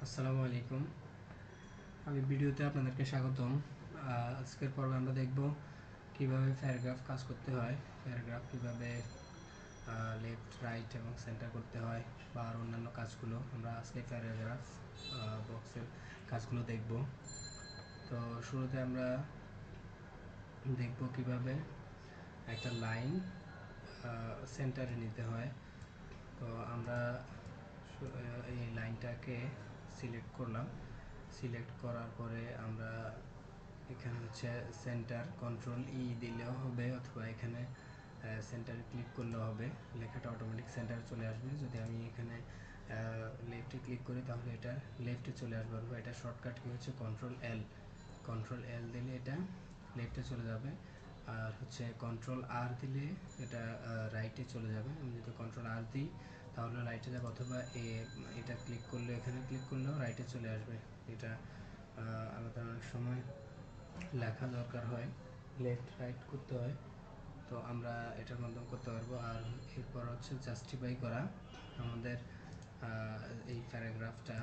আসসালামু আলাইকুম। আমি ভিডিওতে আপনাদেরকে স্বাগতম। আজকের পর্বে আমরা দেখব কিভাবে প্যারাগ্রাফ কাজ করতে হয়, প্যারাগ্রাফ কিভাবে লেফট রাইট এবং সেন্টার করতে হয় বা আর অন্যান্য কাজগুলো আমরা আজকে প্যারাগ্রাফ বক্সের কাজগুলো দেখব। তো শুরুতে আমরা দেখব কিভাবে একটা লাইন সেন্টারে নিতে হয়। তো আমরা এই লাইনটাকে সিলেক্ট করলাম। সিলেক্ট করার পরে আমরা এখানে হচ্ছে সেন্টার কন্ট্রোল দিলেও হবে, অথবা এখানে সেন্টারে ক্লিক করলেও হবে, লেখাটা অটোমেটিক সেন্টারে চলে আসবে। যদি আমি এখানে লেফটে ক্লিক করি তাহলে এটা লেফটে চলে আসবে, অথবা এটা শর্টকাট কি হচ্ছে কন্ট্রোল এল দিলে এটা লেফটে চলে যাবে, আর হচ্ছে কন্ট্রোল আর দিলে এটা রাইটে চলে যাবে। আমি যদি কন্ট্রোল আর দিই তাহলে রাইটে যাবে, অথবা এটা ক্লিক করলে এখানে ক্লিক করলেও রাইটে চলে আসবে। এটা আলাদা অনেক সময় লেখা দরকার হয়, লেফট রাইট করতে হয়, তো আমরা এটার মাধ্যমে করতে পারবো। আর এরপর হচ্ছে জাস্টিফাই করা। আমাদের এই প্যারাগ্রাফটা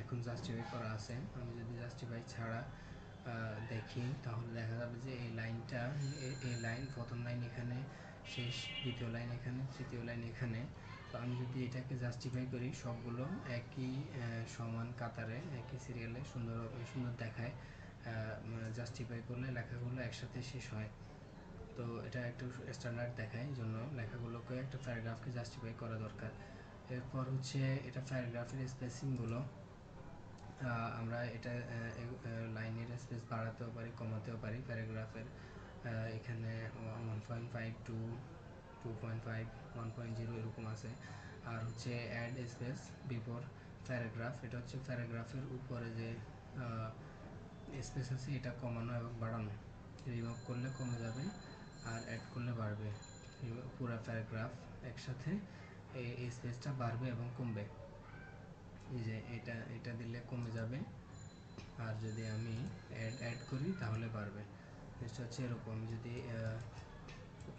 এখন জাস্টিফাই করা আছে। আমি যদি জাস্টিফাই ছাড়া দেখি তাহলে দেখা যাবে যে এই লাইনটা, এই লাইন প্রথম লাইন এখানে, শেষ দ্বিতীয় লাইন এখানে, তৃতীয় লাইন এখানে। তো আমি যদি এটাকে জাস্টিফাই করি, সবগুলো একই সমান কাতারে একই সিরিয়ালে সুন্দর সুন্দর দেখায়। জাস্টিফাই করলে লেখাগুলো একসাথে শেষ হয়, তো এটা একটু স্ট্যান্ডার্ড দেখায়, এই জন্য লেখাগুলোকে একটা প্যারাগ্রাফকে জাস্টিফাই করা দরকার। এরপর হচ্ছে এটা প্যারাগ্রাফের স্পেসিংগুলো আমরা এটা লাইনের স্পেস বাড়াতেও পারি, কমাতেও পারি। প্যারাগ্রাফের এখানে 1.5 টু 2.5 1.0 এরকম আছে। আর হচ্ছে অ্যাড স্পেস বিফোর প্যারাগ্রাফ, এটা হচ্ছে প্যারাগ্রাফের উপরে যে স্পেস আছে এটা কমানো এবং বাড়ানো। রিমুভ করলে কমে যাবে আর অ্যাড করলে বাড়বে। পুরো প্যারাগ্রাফ একসাথে এই স্পেসটা বাড়বে এবং কমবে। এই যে এটা দিলে কমে যাবে, আর যদি আমি অ্যাড করি তাহলে বাড়বে। জিনিসটা হচ্ছে এরকম। যদি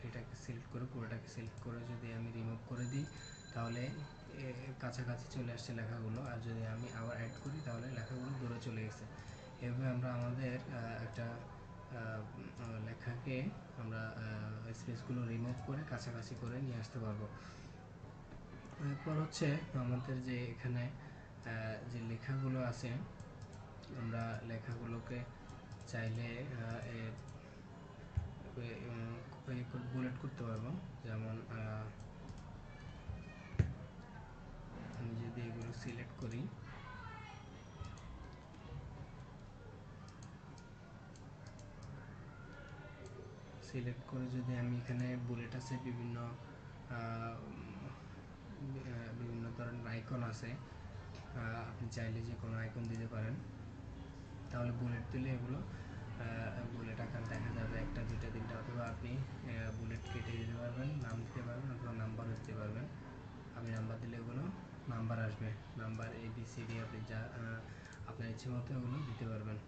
এটাকে সিলেক্ট করে, পুরোটাকে সিলেক্ট করে যদি আমি রিমুভ করে দিই তাহলে কাছাকাছি চলে আসছে লেখাগুলো, আর যদি আমি আবার অ্যাড করি তাহলে লেখাগুলো দূরে চলে গেছে। এভাবে আমরা আমাদের একটা লেখাকে আমরা স্পেসগুলো রিমুভ করে কাছাকাছি করে নিয়ে আসতে পারবো। এরপর হচ্ছে আমাদের যে এখানে যে লেখাগুলো আছে, আমরা লেখাগুলোকে চাইলে বুলেট করতে পারবো। যেমন আমি যদি এগুলো সিলেক্ট করি, সিলেক্ট করে যদি আমি এখানে বুলেট আছে, বিভিন্ন বিভিন্ন ধরনের আইকন আছে, আপনি চাইলে যে কোনো আইকন দিতে পারেন। তাহলে বুলেট দিলে এগুলো বুলেট আকার দেখা যাবে, একটা দুইটা তিনটা, অথবা আপনি বুলেট কেটে দিতে পারবেন, নাম দিতে পারবেন, অথবা নাম্বারও দিতে পারবেন। আমি নাম্বার দিলে এগুলো নাম্বার আসবে, নাম্বার ABCD, আপনি যা আপনার ইচ্ছে মতো এগুলো দিতে পারবেন।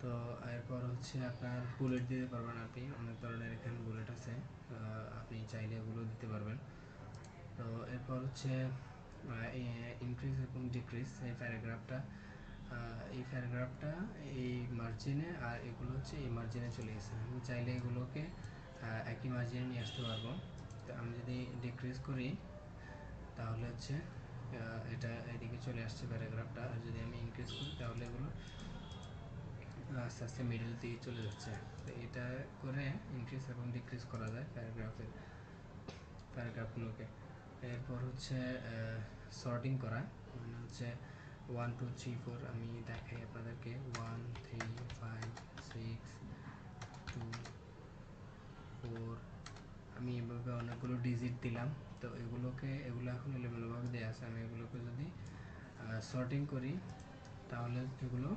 তো এরপর হচ্ছে আপনার বুলেট দিতে পারবেন, আপনি অনেক ধরনের এখানে বুলেট আছে, আপনি চাইলে এগুলো দিতে পারবেন। তো এরপর হচ্ছে ইনক্রিজ এবং ডিক্রিজ। এই প্যারাগ্রাফটা এই মার্জিনে, আর এগুলো হচ্ছে এই মার্জিনে চলে গেছে। আমি চাইলে এগুলোকে একই মার্জিনে নিয়ে আসতে পারবো। তো আমি যদি ডিক্রিজ করি তাহলে হচ্ছে এটা এদিকে চলে আসছে প্যারাগ্রাফটা, আর যদি আমি ইনক্রিজ করি তাহলে এগুলো আস্তে আস্তে মিডল দিকে চলে যাচ্ছে। তো এটা করে ইনক্রিজ এবং ডিক্রিজ করা যায় প্যারাগ্রাফগুলোকে। এরপর হচ্ছে সর্টিং করা, মানে হচ্ছে 1 2 3 4, আমি দেখাই আপনাদেরকে 1 3 5 6 2 4। আমি এভাবে অনেকগুলো ডিজিট দিলাম। তো এগুলো এখন এলোমেলোভাবে দেওয়া আছে। আমি এগুলোকে যদি সর্টিং করি তাহলে এগুলো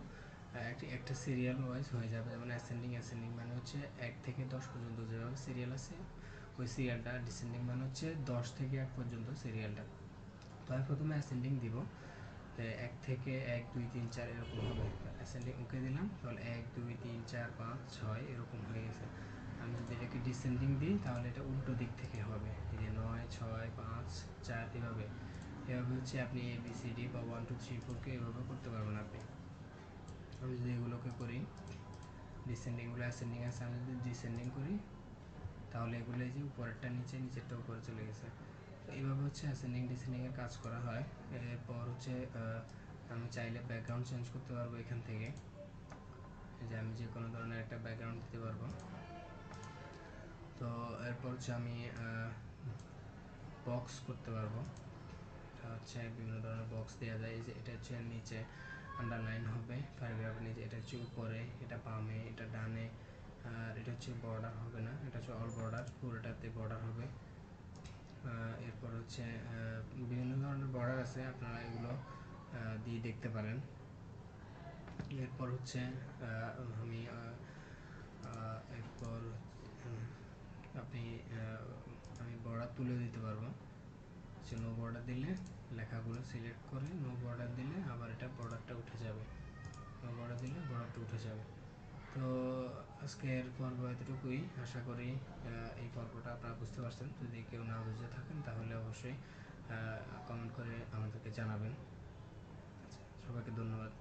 একটা সিরিয়াল ওয়াইজ হয়ে যাবে। যেমন অ্যাসেন্ডিং মানে হচ্ছে 1 থেকে 10 পর্যন্ত যেভাবে সিরিয়াল আছে ওই সিরিয়ালটা, ডিসেন্ডিং মানে হচ্ছে 10 থেকে 1 পর্যন্ত সিরিয়ালটা। তো আমি প্রথমে অ্যাসেন্ডিং দিব, 1 থেকে 1 2 3 4 এরকম হবে। অ্যাসেন্ডিং ওকে দিলাম, তাহলে 1 2 3 4 5 6 এরকম হয়ে গেছে। আমি যদি এটাকে ডিসেন্ডিং দিই তাহলে এটা উল্টো দিক থেকে হবে, এই যে 9 6 5 4 এভাবে হচ্ছে আপনি ABCD বা 1 2 3 4 কে এভাবে করতে পারবেন আপনি। আমি যদি এগুলোকে করি ডিসেন্ডিংগুলো অ্যাসেন্ডিং আছে, আমি যদি ডিসেন্ডিং করি তাহলে এগুলো এই যে উপরেরটা নিচে, নিচেরটা উপরে চলে গেছে। তো এইভাবে হচ্ছে অ্যাসেন্ডিং ডিসেন্ডিংয়ের কাজ করা হয়। এরপর হচ্ছে আমি চাইলে ব্যাকগ্রাউন্ড চেঞ্জ করতে পারবো এখান থেকে, যে আমি যে কোনো ধরনের একটা ব্যাকগ্রাউন্ড দিতে পারবো। তো এরপর হচ্ছে আমি বক্স করতে পারবো। এটা হচ্ছে বিভিন্ন ধরনের বক্স দেওয়া যায়। এই যে এটা হচ্ছে নিচে আন্ডারলাইন হবে প্যারাগ্রাফের নিচে, এটা হচ্ছে উপরে, এটা বামে, এটা ডানে, আর এটা হচ্ছে বর্ডার হবে না, এটা হচ্ছে অল বর্ডার, পুরোটাতে বর্ডার হবে। এরপর হচ্ছে বিভিন্ন ধরনের বর্ডার আছে, আপনারা এগুলো দিয়ে দেখতে পারেন। এরপর হচ্ছে আমি এরপর আপনি আমি বর্ডার তুলে দিতে পারবো। সে নো বর্ডার দিলে লেখাগুলো সিলেক্ট করে নো বর্ডার দিলে আবার এটা বর্ডারটা উঠে যাবে, নো বর্ডার দিলে বর্ডারটা উঠে যাবে। তো আজকের পর্ব এতটুকুই, আশা করি এই পর্বটা আপনারা বুঝতে পারছেন। যদি কেউ না বুঝে থাকেন তাহলে অবশ্যই কমেন্ট করে আমাদেরকে জানাবেন। সবাইকে ধন্যবাদ।